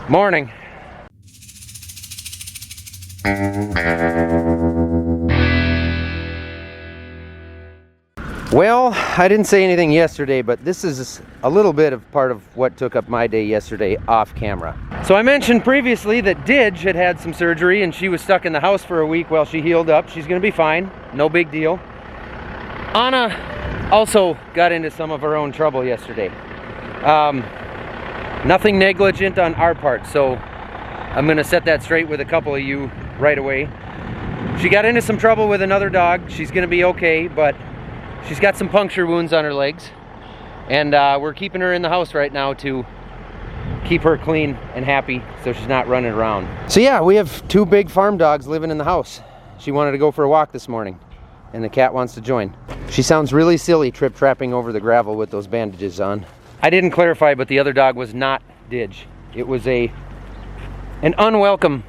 Morning. Well, I didn't say anything yesterday, but this is a little bit of part of what took up my day yesterday off camera. So I mentioned previously that Didge had had some surgery and she was stuck in the house for a week while she healed up. She's gonna be fine, no big deal. Anna also got into some of her own trouble yesterday. Nothing negligent on our part, so I'm gonna set that straight with a couple of you right away. She got into some trouble with another dog. She's gonna be okay, but she's got some puncture wounds on her legs, and we're keeping her in the house right now to keep her clean and happy so she's not running around. So yeah, we have two big farm dogs living in the house. She wanted to go for a walk this morning, and the cat wants to join. She sounds really silly trip-trapping over the gravel with those bandages on. I didn't clarify, but the other dog was not Didge. It was an unwelcome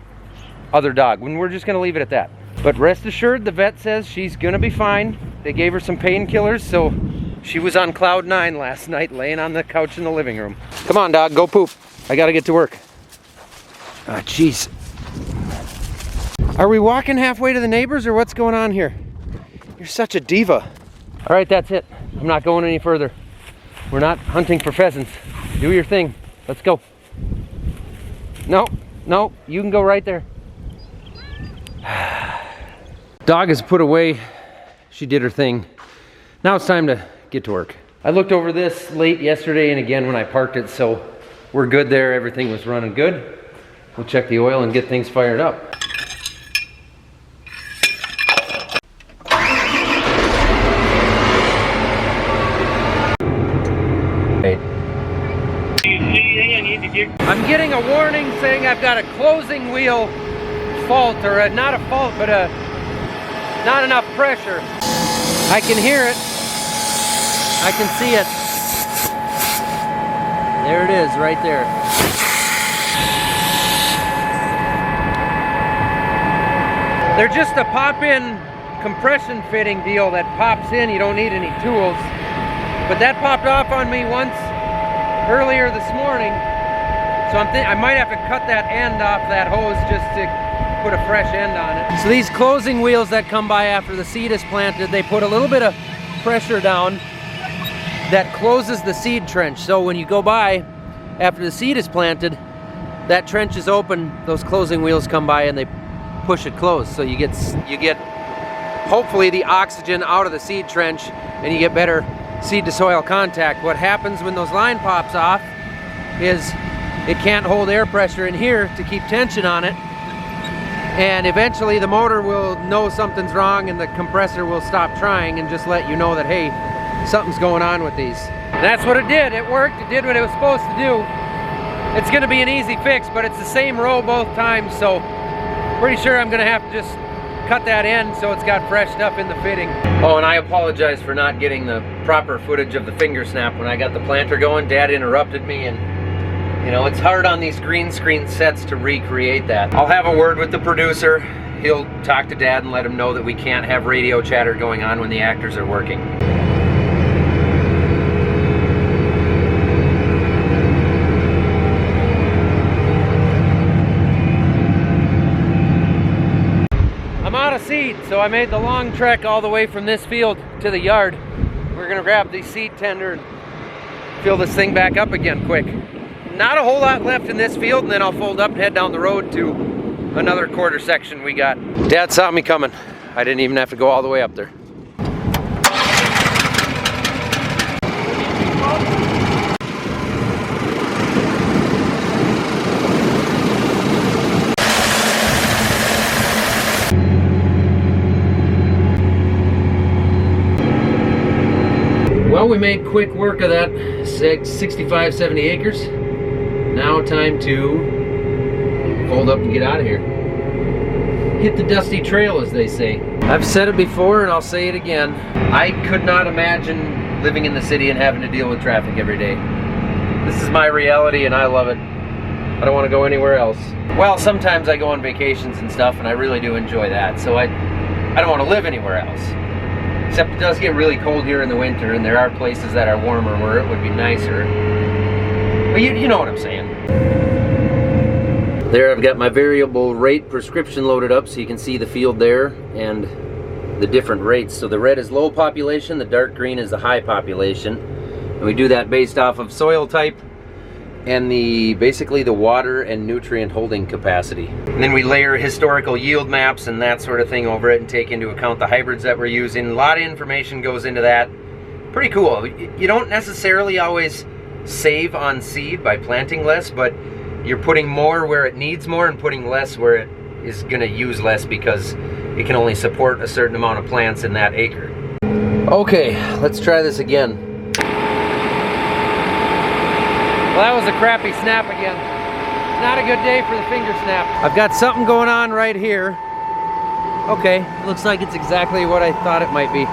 other dog, and we're just gonna leave it at that. But rest assured, the vet says she's gonna be fine. They gave her some painkillers, so she was on cloud 9 last night, laying on the couch in the living room. Come on, dog, go poop. I gotta get to work. Ah, jeez. Are we walking halfway to the neighbors, or what's going on here? You're such a diva. All right, that's it. I'm not going any further. We're not hunting for pheasants. Do your thing. Let's go. No, no, you can go right there. Dog is put away. She did her thing. Now it's time to get to work. I looked over this late yesterday and again when I parked it, so we're good there. Everything was running good. We'll check the oil and get things fired up. I'm getting a warning saying I've got a closing wheel fault, or not a fault, but not enough pressure. I can hear it. I can see it. There it is, right there. They're just a pop-in compression fitting deal that pops in. You don't need any tools. But that popped off on me once earlier this morning. So I might have to cut that end off that hose just to put a fresh end on it. So these closing wheels that come by after the seed is planted, they put a little bit of pressure down that closes the seed trench. So when you go by after the seed is planted, that trench is open, those closing wheels come by and they push it closed. So you get hopefully the oxygen out of the seed trench and you get better seed to soil contact. What happens when those line pops off is it can't hold air pressure in here to keep tension on it, and eventually the motor will know something's wrong and the compressor will stop trying and just let you know that, hey, something's going on with these. And that's what it did. It worked. It did what it was supposed to do. It's going to be an easy fix, but it's the same row both times, so pretty sure I'm going to have to just cut that end so it's got fresh stuff in the fitting. Oh, and I apologize for not getting the proper footage of the finger snap when I got the planter going. Dad interrupted me, and you know, it's hard on these green screen sets to recreate that. I'll have a word with the producer. He'll talk to Dad and let him know that we can't have radio chatter going on when the actors are working. I'm out of seed, so I made the long trek all the way from this field to the yard. We're gonna grab the seed tender and fill this thing back up again quick. Not a whole lot left in this field, and then I'll fold up and head down the road to another quarter section we got. Dad saw me coming. I didn't even have to go all the way up there. Well, we made quick work of that 65, 70 acres. Now time to fold up and get out of here. Hit the dusty trail, as they say. I've said it before and I'll say it again. I could not imagine living in the city and having to deal with traffic every day. This is my reality and I love it. I don't want to go anywhere else. Well, sometimes I go on vacations and stuff and I really do enjoy that. So I don't want to live anywhere else. Except it does get really cold here in the winter and there are places that are warmer where it would be nicer. But you know what I'm saying. There I've got my variable rate prescription loaded up so you can see the field there and the different rates. So the red is low population, the dark green is the high population. And we do that based off of soil type and basically the water and nutrient holding capacity. And then we layer historical yield maps and that sort of thing over it and take into account the hybrids that we're using. A lot of information goes into that. Pretty cool. You don't necessarily always save on seed by planting less, but you're putting more where it needs more and putting less where it is going to use less because it can only support a certain amount of plants in that acre. Okay, let's try this again. Well, that was a crappy snap again. Not a good day for the finger snap. I've got something going on right here. Okay, looks like it's exactly what I thought it might be.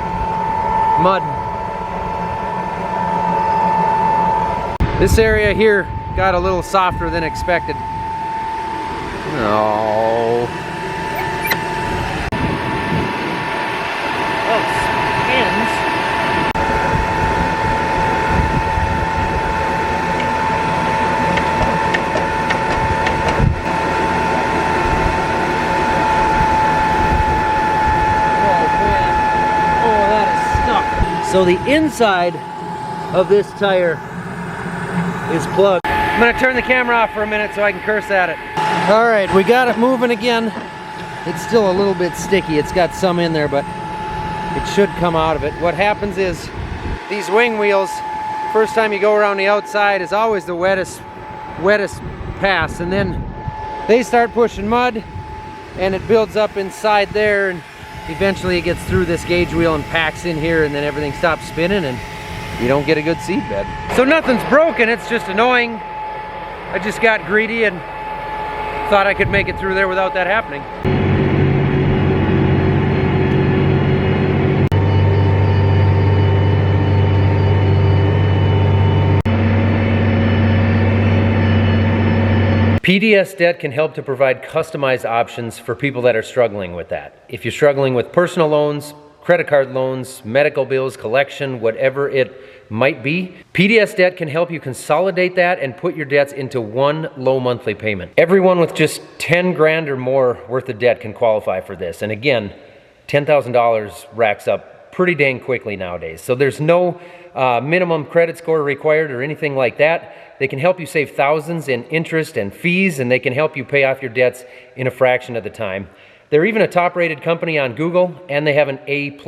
Mud. This area here got a little softer than expected. No. Oh, spins. So the inside of this tire is plugged. I'm gonna turn the camera off for a minute so I can curse at it. All right, we got it moving again. It's still a little bit sticky. It's got some in there, but it should come out of it. What happens is these wing wheels, first time you go around the outside is always the wettest pass, and then they start pushing mud and it builds up inside there, and eventually it gets through this gauge wheel and packs in here, and then everything stops spinning and you don't get a good seed bed. So nothing's broken, it's just annoying. I just got greedy and thought I could make it through there without that happening. PDS Debt can help to provide customized options for people that are struggling with that. If you're struggling with personal loans, credit card loans, medical bills, collection, whatever it might be, PDS Debt can help you consolidate that and put your debts into one low monthly payment. Everyone with just 10 grand or more worth of debt can qualify for this. And again, $10,000 racks up pretty dang quickly nowadays. So there's no minimum credit score required or anything like that. They can help you save thousands in interest and fees, and they can help you pay off your debts in a fraction of the time. They're even a top-rated company on Google, and they have an A+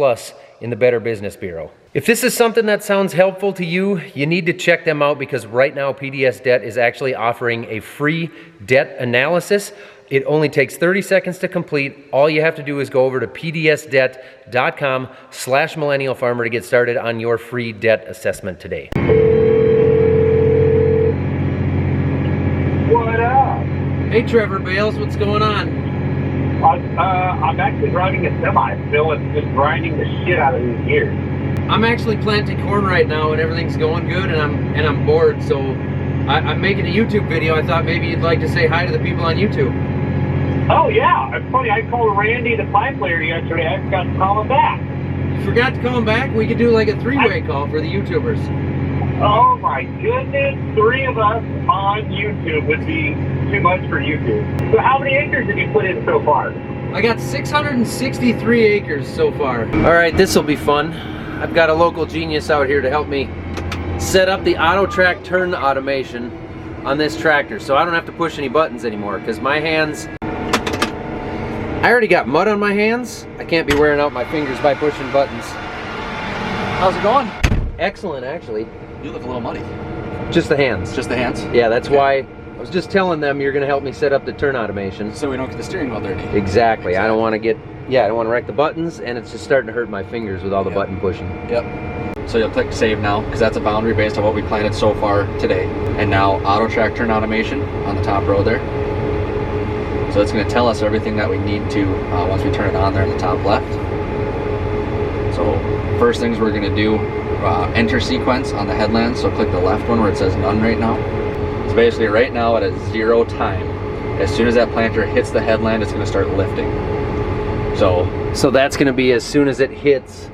in the Better Business Bureau. If this is something that sounds helpful to you, you need to check them out, because right now PDS Debt is actually offering a free debt analysis. It only takes 30 seconds to complete. All you have to do is go over to pdsdebt.com/millennialfarmer to get started on your free debt assessment today. What up? Hey Trevor Bales, what's going on? I'm actually driving a semi. Phil is just grinding the shit out of these gears. I'm actually planting corn right now and everything's going good, and I'm bored, so I'm making a YouTube video. I thought maybe you'd like to say hi to the people on YouTube. Oh yeah, it's funny. I called Randy, the pipe layer, yesterday. I forgot to call him back. You forgot to call him back? We could do like a three-way call for the YouTubers. Oh my goodness, 3 of us on YouTube would be too much for YouTube. So how many acres did you put in so far? I got 663 acres so far. All right, this will be fun. I've got a local genius out here to help me set up the auto track turn automation on this tractor, so I don't have to push any buttons anymore, because my hands, I already got mud on my hands. I can't be wearing out my fingers by pushing buttons. How's it going? Excellent, actually. You look a little muddy. Just the hands. Just the hands? Yeah, that's why I was just telling them you're going to help me set up the turn automation. So we don't get the steering wheel dirty. Exactly. I don't want to get, I don't want to wreck the buttons, and it's just starting to hurt my fingers with all the button pushing. Yep. So you'll click save now, because that's a boundary based on what we planted so far today. And now auto track turn automation on the top row there. So it's going to tell us everything that we need to once we turn it on there in the top left. So first things we're going to do, enter sequence on the headland. So click the left one where it says none right now. So basically right now at a 0 time, as soon as that planter hits the headland, it's going to start lifting. So that's going to be as soon as it hits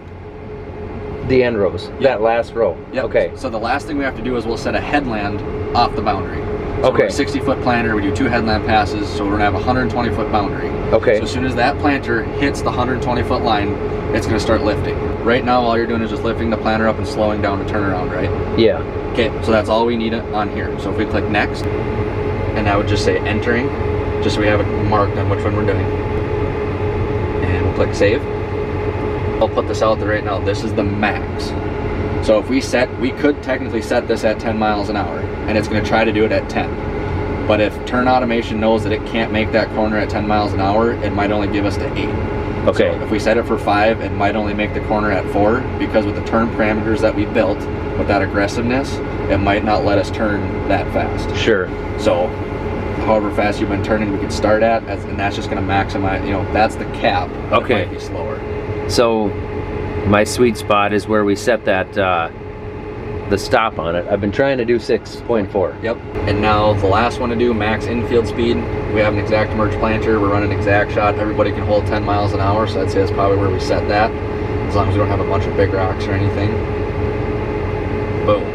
the end rows, that last row. Yep. Okay. So the last thing we have to do is we'll set a headland off the boundary. So Okay. we're a 60-foot planter, we do 2 headland passes, so we're gonna have a 120-foot boundary. Okay. So as soon as that planter hits the 120-foot line, it's gonna start lifting. Right now, all you're doing is just lifting the planter up and slowing down to turn around, right? Yeah. Okay, so that's all we need on here. So if we click next, and I would just say entering, just so we have it marked on which one we're doing. And we'll click save. I'll put this out there right now. This is the max. So if we could technically set this at 10 miles an hour, and it's gonna try to do it at 10. But if turn automation knows that it can't make that corner at 10 miles an hour, it might only give us to 8. Okay. So if we set it for 5, it might only make the corner at 4, because with the turn parameters that we built, with that aggressiveness, it might not let us turn that fast. Sure. So however fast you've been turning, we could start at, and that's just gonna maximize, that's the cap. Okay. It might be slower. So my sweet spot is where we set that the stop on it. I've been trying to do 6.4. Yep. And now the last one to do, max infield speed. We have an exact merge planter. We're running exact shot. Everybody can hold 10 miles an hour, so I'd say that's probably where we set that, as long as we don't have a bunch of big rocks or anything. Boom.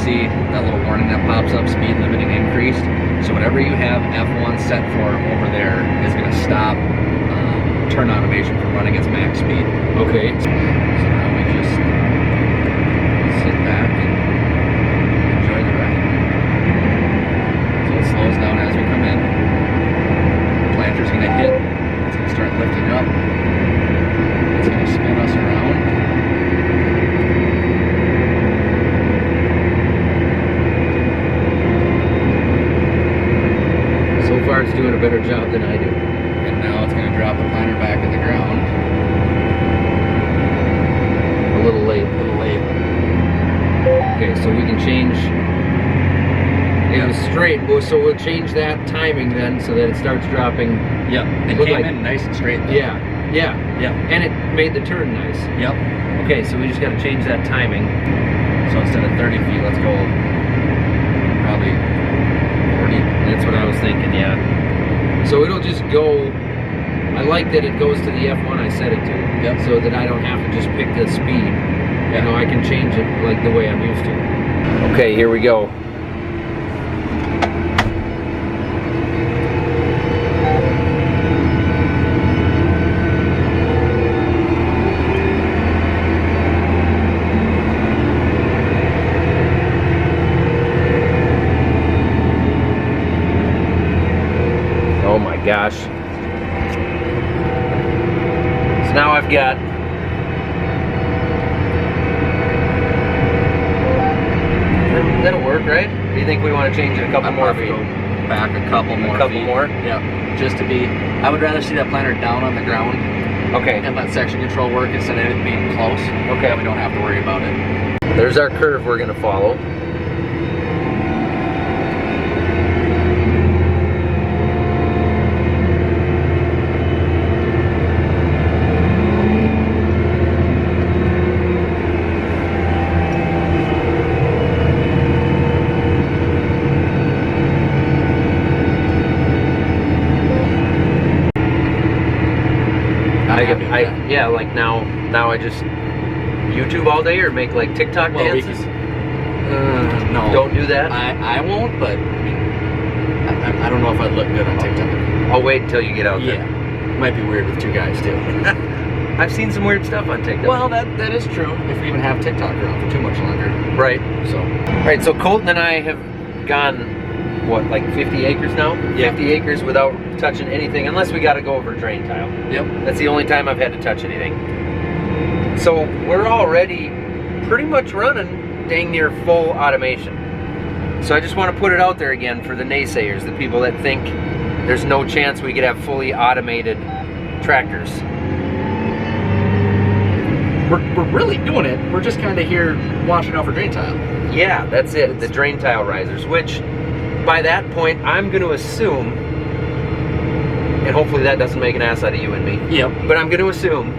See that little warning that pops up, speed limiting increased. So whatever you have F1 set for over there is going to stop turn automation from running its max speed. Okay. So now we just sit back and enjoy the ride. So it slows down as we come in. The planter's going to hit. It's going to start lifting up. It's going to spin us around. It's doing a better job than I do. And now it's going to drop the planter back in the ground. A little late. A little late. Okay, so we can change. Yeah, straight. So we'll change that timing then, so that it starts dropping. Yep. It came in nice and straight. Though. Yeah. Yeah. Yep. And it made the turn nice. Yep. Okay, so we just got to change that timing. So instead of 30 feet, let's go probably 40. That's what I was thinking, yeah. So it'll just go, I like that it goes to the F1 I set it to. Yep. So that I don't have to just pick the speed. You know, I can change it like the way I'm used to. Okay, here we go. Oh my gosh. So now I've got that'll work, right? Do you think we want to change it a couple more feet? Back a couple more feet. Yep. Just to be, I would rather see that planter down on the ground. Okay. And let section control work instead of it being close. Okay. We don't have to worry about it. There's our curve we're gonna follow. Yeah, like now I just YouTube all day or make like TikTok dances? No. Don't do that? I won't, but I don't know if I'd look good on TikTok. I'll wait until you get out there. Yeah. Might be weird with 2 guys too. I've seen some weird stuff on TikTok. Well, that is true. If we even have TikTok around for too much longer. Right. So. Right, so Colton and I have gone, what, like 50 acres now? Yeah. 50 acres without touching anything, unless we got to go over drain tile. Yep. That's the only time I've had to touch anything. So we're already pretty much running dang near full automation. So I just want to put it out there again for the naysayers, the people that think there's no chance we could have fully automated tractors. We're really doing it. We're just kind of here watching out for drain tile. Yeah, that's it. The drain tile risers, which by that point I'm going to assume, and hopefully that doesn't make an ass out of you and me. Yep. But I'm going to assume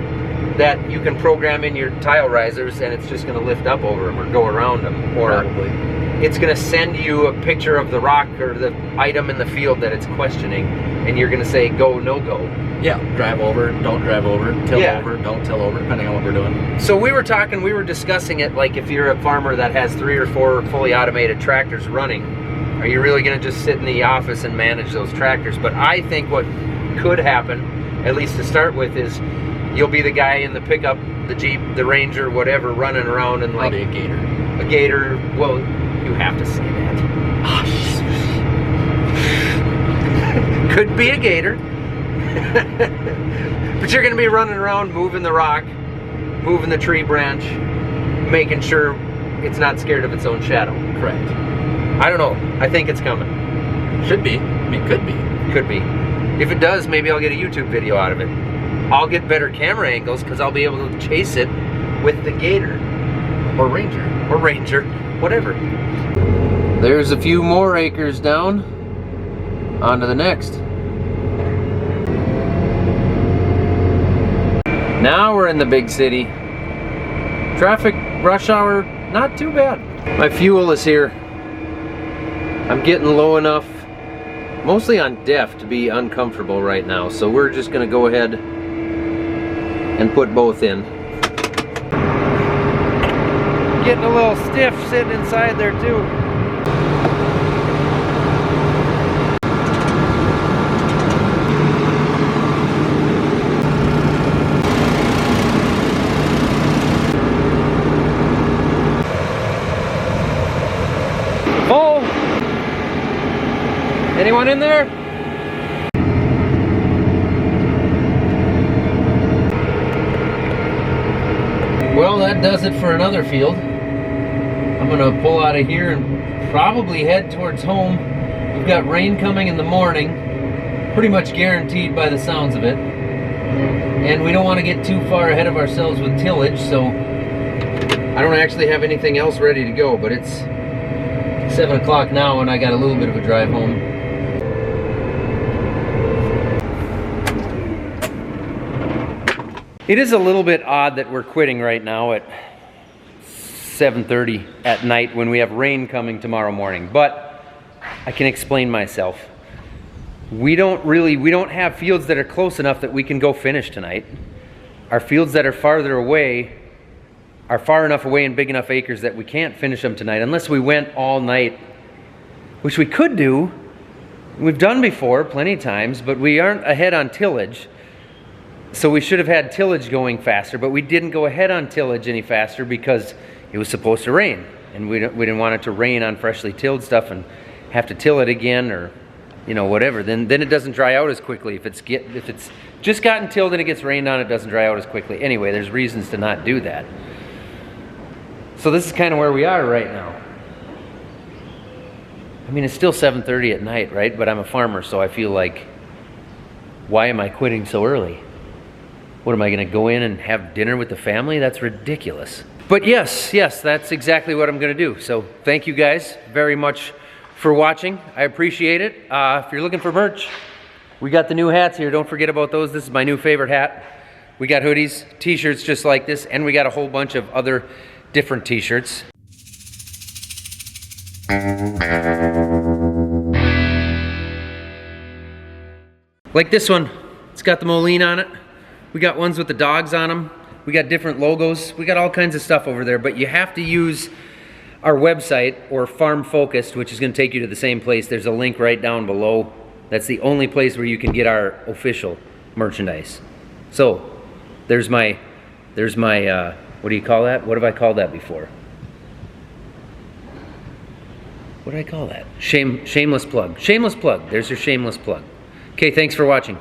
that you can program in your tile risers, and it's just going to lift up over them or go around them, or Probably. it's going to send you a picture of the rock or the item in the field that it's questioning, and you're going to say go, no go. Yeah, drive over, don't drive over, till Yeah. over, don't till over, depending on what we're doing. So we were discussing it, like if you're a farmer that has 3 or 4 fully automated tractors running, are you really going to just sit in the office and manage those tractors? But I think what could happen, at least to start with, is you'll be the guy in the pickup, the Jeep, the Ranger, whatever, running around and like Probably a gator. a gator. Well, you have to say that. Could be a gator. But you're going to be running around moving the rock, moving the tree branch, making sure it's not scared of its own shadow. Correct. I don't know. I think it's coming. Should be. I mean, could be. Could be. If it does, maybe I'll get a YouTube video out of it. I'll get better camera angles because I'll be able to chase it with the gator. Or ranger. Or Ranger. Whatever. There's a few more acres down. On to the next. Now we're in the big city. Traffic rush hour, not too bad. My fuel is here. I'm getting low enough, mostly on def, to be uncomfortable right now. So we're just gonna go ahead and put both in. Getting a little stiff sitting inside there too. Full. Anyone in there? Well, that does it for another field. I'm gonna pull out of here and probably head towards home. We've got rain coming in the morning, pretty much guaranteed by the sounds of it. And we don't want to get too far ahead of ourselves with tillage, so I don't actually have anything else ready to go, but it's 7 o'clock now and I got a little bit of a drive home. It is a little bit odd that we're quitting right now at 7:30 at night when we have rain coming tomorrow morning, but I can explain myself. We don't have fields that are close enough that we can go finish tonight. Our fields that are farther away are far enough away and big enough acres that we can't finish them tonight unless we went all night, which we could do. We've done before plenty of times, but we aren't ahead on tillage. So we should have had tillage going faster, but we didn't go ahead on tillage any faster because it was supposed to rain, and we didn't want it to rain on freshly tilled stuff and have to till it again, or whatever. Then it doesn't dry out as quickly. If it's just gotten tilled and it gets rained on, it doesn't dry out as quickly. Anyway, there's reasons to not do that. So this is kind of where we are right now. I mean, it's still 7:30 at night, right? But I'm a farmer, so I feel like, why am I quitting so early? What, am I going to go in and have dinner with the family? That's ridiculous. But yes, that's exactly what I'm going to do. So thank you guys very much for watching. I appreciate it. If you're looking for merch, we got the new hats here. Don't forget about those. This is my new favorite hat. We got hoodies, t-shirts just like this, and we got a whole bunch of other different t-shirts. Like this one. It's got the Moline on it. We got ones with the dogs on them. We got different logos. We got all kinds of stuff over there, but you have to use our website or Farm Focused, which is going to take you to the same place. There's a link right down below. That's the only place where you can get our official merchandise. So there's my what do you call that? What have I called that before? What did I call that? Shameless plug. Shameless plug. There's your shameless plug. Okay, thanks for watching.